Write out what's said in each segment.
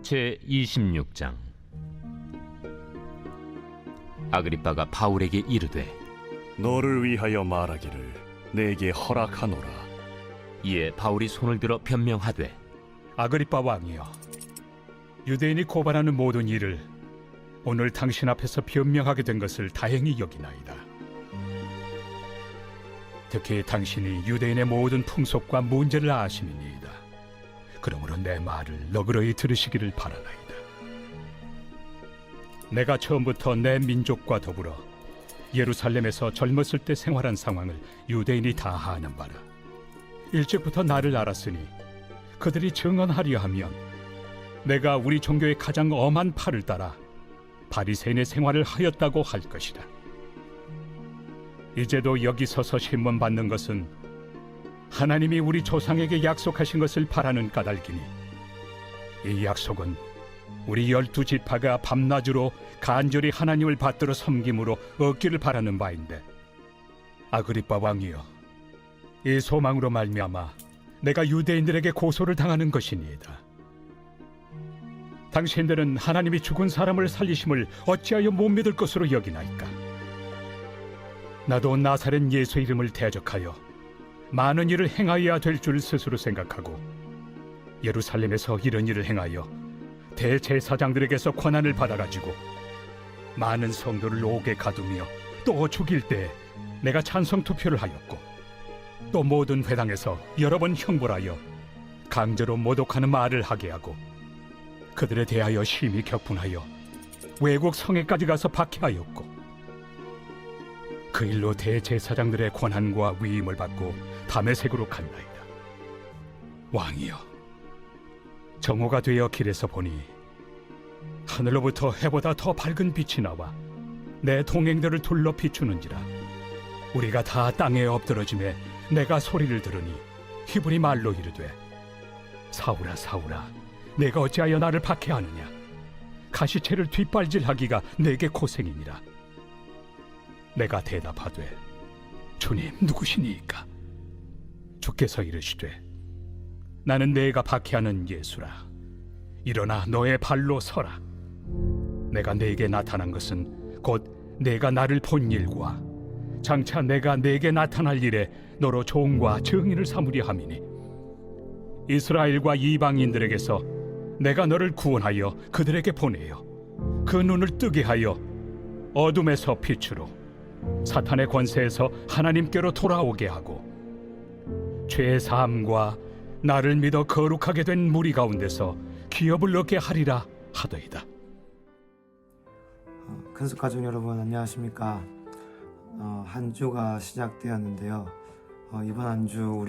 제26장. 아그리빠가 바울에게 이르되 너를 위하여 말하기를 내게 허락하노라. 이에 바울이 손을 들어 변명하되 아그리빠 왕이여, 유대인이 고발하는 모든 일을 오늘 당신 앞에서 변명하게 된 것을 다행히 여기나이다. 특히 당신이 유대인의 모든 풍속과 문제를 아심이니이다. 그러므로 내 말을 너그러이 들으시기를 바라나이다. 내가 처음부터 내 민족과 더불어 예루살렘에서 젊었을 때 생활한 상황을 유대인이 다 아는 바라. 일찍부터 나를 알았으니 그들이 증언하려 하면 내가 우리 종교의 가장 엄한 팔을 따라 바리새인의 생활을 하였다고 할 것이다. 이제도 여기 서서 신문 받는 것은 하나님이 우리 조상에게 약속하신 것을 바라는 까닭이니 이 약속은 우리 12지파가 밤낮으로 간절히 하나님을 받들어 섬김으로 얻기를 바라는 바인데, 아그리빠 왕이여, 이 소망으로 말미암아 내가 유대인들에게 고소를 당하는 것이니이다. 당신들은 하나님이 죽은 사람을 살리심을 어찌하여 못 믿을 것으로 여기나이까? 나도 나사렛 예수 이름을 대적하여 많은 일을 행하여야 될 줄 스스로 생각하고 예루살렘에서 이런 일을 행하여 대제사장들에게서 권한을 받아가지고 많은 성도를 옥에 가두며 또 죽일 때 내가 찬성 투표를 하였고, 또 모든 회당에서 여러 번 형벌하여 강제로 모독하는 말을 하게 하고 그들에 대하여 심히 격분하여 외국 성에까지 가서 박해하였고, 그 일로 대제사장들의 권한과 위임을 받고 다메섹으로 간나이다. 왕이여, 정오가 되어 길에서 보니 하늘로부터 해보다 더 밝은 빛이 나와 내 동행들을 둘러 비추는지라. 우리가 다 땅에 엎드러짐에 내가 소리를 들으니 히브리 말로 이르되, 사울아 사울아, 내가 어찌하여 나를 박해하느냐? 가시채를 뒷발질하기가 내게 고생이니라. 내가 대답하되, 주님 누구시니이까? 주께서 이르시되, 나는 내가 박해하는 예수라. 일어나 너의 발로 서라. 내가 네게 나타난 것은 곧 내가 나를 본 일과 장차 내가 네게 나타날 일에 너로 종과 증인을 삼으려 함이니, 이스라엘과 이방인들에게서 내가 너를 구원하여 그들에게 보내어 그 눈을 뜨게 하여 어둠에서 빛으로, 사탄의 권세에서 하나님께로 돌아오게 하고, 죄 사함과 나를 믿어 거룩하게 된 무리 가운데서 기업을 얻게 하리라 하더이다. 큰숙 가족 여러분, 안녕하십니까? 한 주가 시작되었는데요. 이번 한 주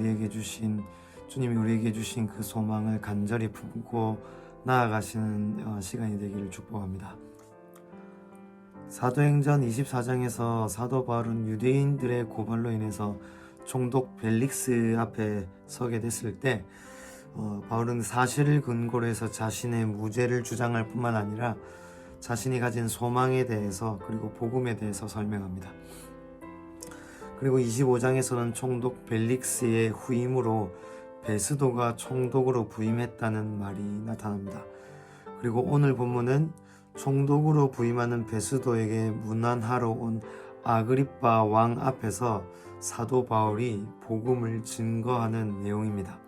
주님이 우리에게 주신 그 소망을 간절히 품고 나아가시는 시간이 되기를 축복합니다. 사도행전 24장에서 사도 바울은 유대인들의 고발로 인해서 총독 벨릭스 앞에 서게 됐을 때 바울은 사실을 근거로 해서 자신의 무죄를 주장할 뿐만 아니라 자신이 가진 소망에 대해서, 그리고 복음에 대해서 설명합니다. 그리고 25장에서는 총독 벨릭스의 후임으로 베스도가 총독으로 부임했다는 말이 나타납니다. 그리고 오늘 본문은 총독으로 부임하는 베스도에게 문안하러 온 아그리빠 왕 앞에서 사도 바울이 복음을 증거하는 내용입니다.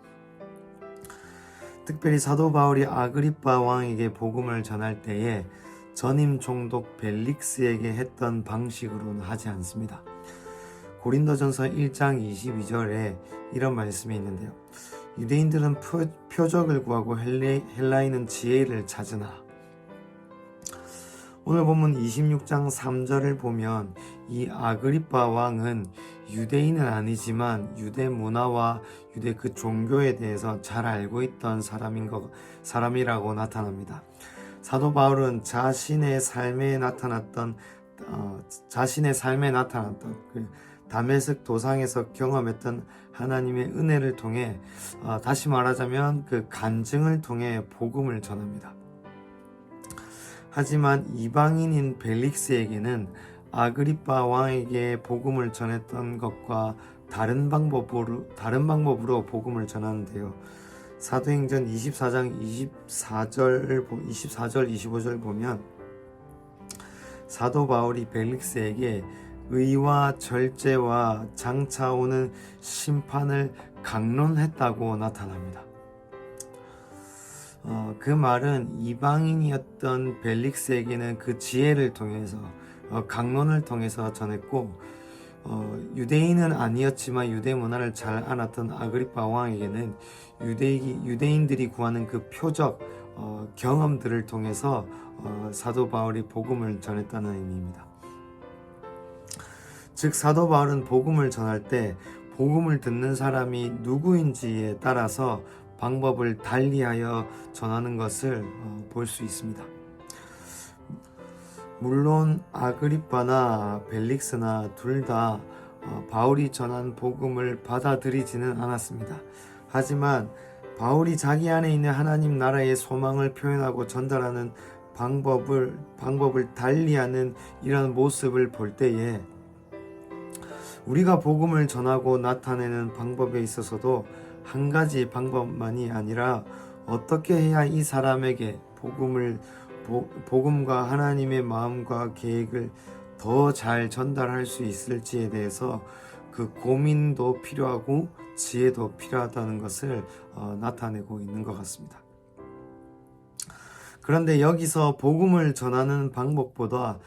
특별히 사도 바울이 아그리빠 왕에게 복음을 전할 때에 전임 총독 벨릭스에게 했던 방식으로는 하지 않습니다. 고린도전서 1장 22절에 이런 말씀이 있는데요. 유대인들은 표적을 구하고 헬라인은 지혜를 찾으나. 오늘 본문 26장 3절을 보면 이 아그리빠 왕은 유대인은 유대 문화와 유대 그 종교에 대해서 잘 알고 있던 사람이라고 나타납니다. 사도 바울은 자신의 삶에 나타났던 그 다메섹 도상에서 경험했던 하나님의 은혜를 통해, 다시 말하자면 그 간증을 통해 복음을 전합니다. 하지만 이방인인 벨릭스에게는 아그리빠 왕에게 복음을 전했던 것과 다른 방법으로 복음을 전하는데요. 사도행전 24장 24절 25절 보면 사도 바울이 벨릭스에게 의와 절제와 장차 오는 심판을 강론했다고 나타납니다. 그 말은 이방인이었던 벨릭스에게는 그 지혜를 통해서 강론을 통해서 전했고, 유대인은 아니었지만 유대 문화를 잘 알았던 아그리파 왕에게는 유대인들이 구하는 그 표적 경험들을 통해서 사도 바울이 복음을 전했다는 의미입니다. 즉 사도 바울은 복음을 전할 때 복음을 듣는 사람이 누구인지에 따라서 방법을 달리하여 전하는 것을 볼 수 있습니다. 물론 아그리파나 벨릭스나 둘 다 바울이 전한 복음을 받아들이지는 않았습니다. 하지만 바울이 자기 안에 있는 하나님 나라의 소망을 표현하고 전달하는 방법을 달리하는 이런 모습을 볼 때에 우리가 복음을 전하고 나타내는 방법에 있어서도 한 가지 방법만이 아니라 어떻게 해야 이 사람에게 복음과 하나님의 마음과 계획을 더 잘 전달할 수 있을지에 대해서 그 고민도 필요하고 지혜도 필요하다는 것을 나타내고 있는 것 같습니다. 그런데 여기서 복음을 전하는 방법보다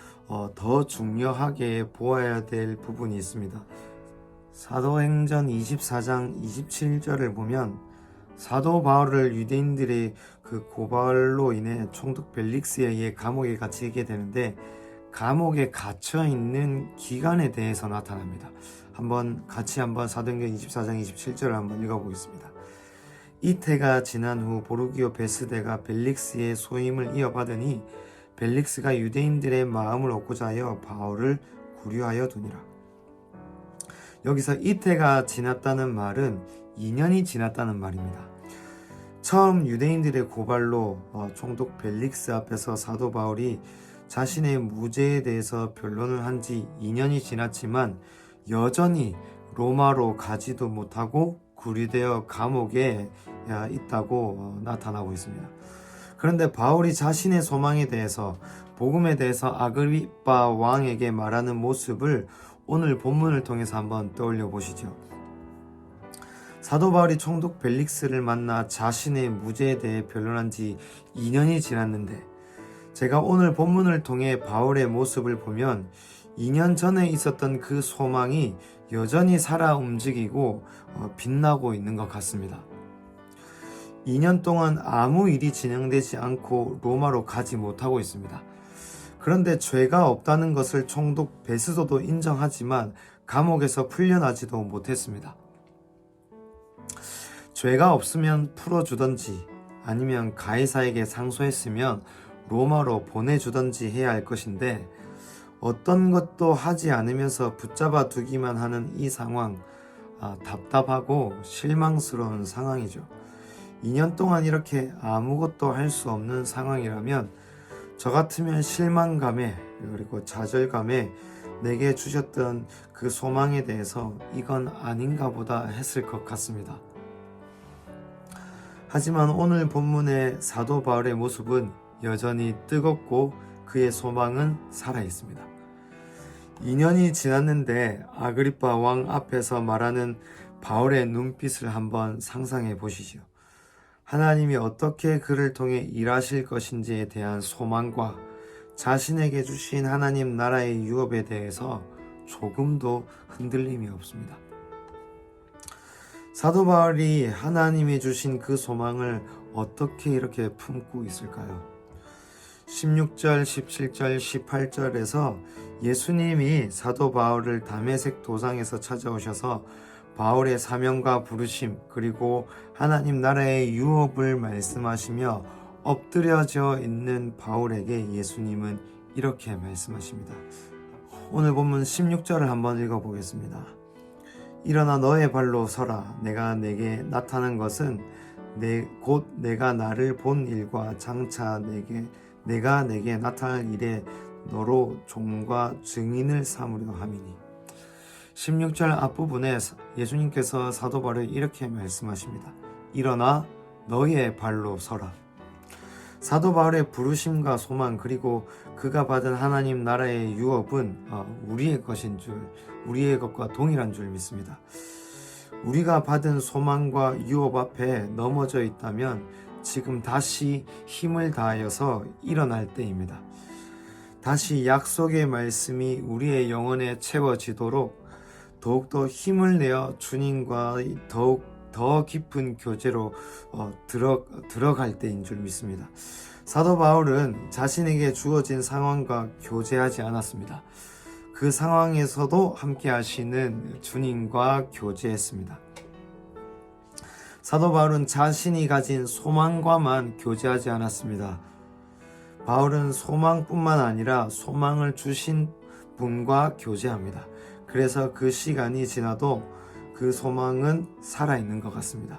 더 중요하게 보아야 될 부분이 있습니다. 사도행전 24장 27절을 보면 사도 바울을 유대인들의 그 고발로 인해 총독 벨릭스에 의해 감옥에 갇히게 되는데, 감옥에 갇혀 있는 기간에 대해서 나타납니다. 같이 한번 사도행전 24장 27절을 한번 읽어보겠습니다. 이태가 지난 후 보르기오 베스데가 벨릭스의 소임을 이어받으니 벨릭스가 유대인들의 마음을 얻고자 하여 바울을 구류하여 두니라. 여기서 이태가 지났다는 말은 2년이 지났다는 말입니다. 처음 유대인들의 고발로 총독 벨릭스 앞에서 사도 바울이 자신의 무죄에 대해서 변론을 한 지 2년이 지났지만 여전히 로마로 가지도 못하고 구류되어 감옥에 있다고 나타나고 있습니다. 그런데 바울이 자신의 소망에 대해서, 복음에 대해서 아그리파 왕에게 말하는 모습을 오늘 본문을 통해서 한번 떠올려 보시죠. 사도 바울이 총독 벨릭스를 만나 자신의 무죄에 대해 변론한 지 2년이 지났는데, 제가 오늘 본문을 통해 바울의 모습을 보면 2년 전에 있었던 그 소망이 여전히 살아 움직이고 빛나고 있는 것 같습니다. 2년 동안 아무 일이 진행되지 않고 로마로 가지 못하고 있습니다. 그런데 죄가 없다는 것을 총독 베스도도 인정하지만 감옥에서 풀려나지도 못했습니다. 죄가 없으면 풀어주던지 아니면 가이사에게 상소했으면 로마로 보내주던지 해야 할 것인데, 어떤 것도 하지 않으면서 붙잡아 두기만 하는 이 상황, 답답하고 실망스러운 상황이죠. 2년 동안 이렇게 아무것도 할 수 없는 상황이라면 저 같으면 실망감에 그리고 좌절감에 내게 주셨던 그 소망에 대해서 이건 아닌가 보다 했을 것 같습니다. 하지만 오늘 본문의 사도 바울의 모습은 여전히 뜨겁고 그의 소망은 살아있습니다. 2년이 지났는데 아그리파 왕 앞에서 말하는 바울의 눈빛을 한번 상상해 보시죠. 하나님이 어떻게 그를 통해 일하실 것인지에 대한 소망과 자신에게 주신 하나님 나라의 유업에 대해서 조금도 흔들림이 없습니다. 사도 바울이 하나님이 주신 그 소망을 어떻게 이렇게 품고 있을까요? 16절, 17절, 18절에서 예수님이 사도 바울을 다메섹 도상에서 찾아오셔서 바울의 사명과 부르심 그리고 하나님 나라의 유업을 말씀하시며 엎드려져 있는 바울에게 예수님은 이렇게 말씀하십니다. 오늘 본문 16절을 한번 읽어보겠습니다. 일어나 너의 발로 서라. 내가 내게 나타난 것은 곧 내가 나를 본 일과 장차 내가 내게 나타날 일에 너로 종과 증인을 삼으려 함이니. 16절 앞부분에 예수님께서 사도 바울에게 이렇게 말씀하십니다. 일어나 너의 발로 서라. 사도 바울의 부르심과 소망 그리고 그가 받은 하나님 나라의 유업은 우리의 것인 줄, 우리의 것과 동일한 줄 믿습니다. 우리가 받은 소망과 유업 앞에 넘어져 있다면 지금 다시 힘을 다하여서 일어날 때입니다. 다시 약속의 말씀이 우리의 영혼에 채워지도록 더욱더 힘을 내어 주님과 더욱 더 깊은 교제로 들어갈 때인 줄 믿습니다. 사도 바울은 자신에게 주어진 상황과 교제하지 않았습니다. 그 상황에서도 함께 하시는 주님과 교제했습니다. 사도 바울은 자신이 가진 소망과만 교제하지 않았습니다. 바울은 소망뿐만 아니라 소망을 주신 분과 교제합니다. 그래서 그 시간이 지나도 그 소망은 살아있는 것 같습니다.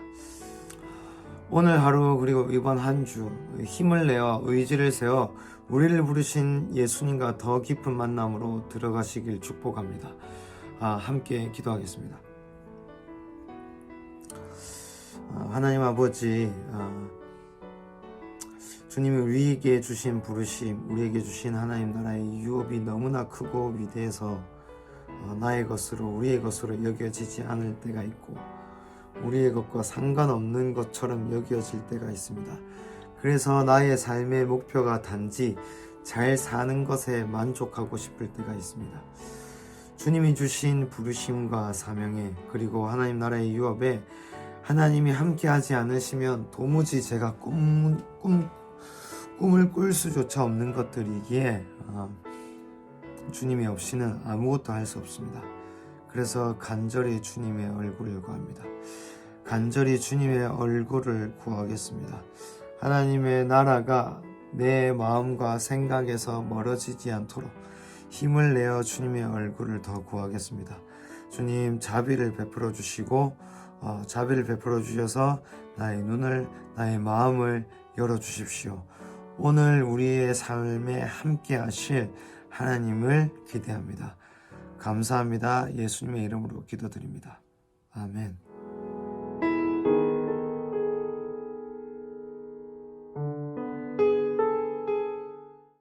오늘 하루 그리고 이번 한 주 힘을 내어 의지를 세워 우리를 부르신 예수님과 더 깊은 만남으로 들어가시길 축복합니다. 함께 기도하겠습니다. 하나님 아버지, 주님이 우리에게 주신 부르심, 우리에게 주신 하나님 나라의 유업이 너무나 크고 위대해서 나의 것으로, 우리의 것으로 여겨지지 않을 때가 있고 우리의 것과 상관없는 것처럼 여겨질 때가 있습니다. 그래서 나의 삶의 목표가 단지 잘 사는 것에 만족하고 싶을 때가 있습니다. 주님이 주신 부르심과 사명에 그리고 하나님 나라의 유업에 하나님이 함께하지 않으시면 도무지 제가 꿈을 꿀 수조차 없는 것들이기에 주님이 없이는 아무것도 할 수 없습니다. 그래서 간절히 주님의 얼굴을 구합니다. 간절히 주님의 얼굴을 구하겠습니다. 하나님의 나라가 내 마음과 생각에서 멀어지지 않도록 힘을 내어 주님의 얼굴을 더 구하겠습니다. 주님 자비를 베풀어 주시고 자비를 베풀어 주셔서 나의 눈을, 나의 마음을 열어 주십시오. 오늘 우리의 삶에 함께 하실 하나님을 기대합니다. 감사합니다. 예수님의 이름으로 기도드립니다. 아멘.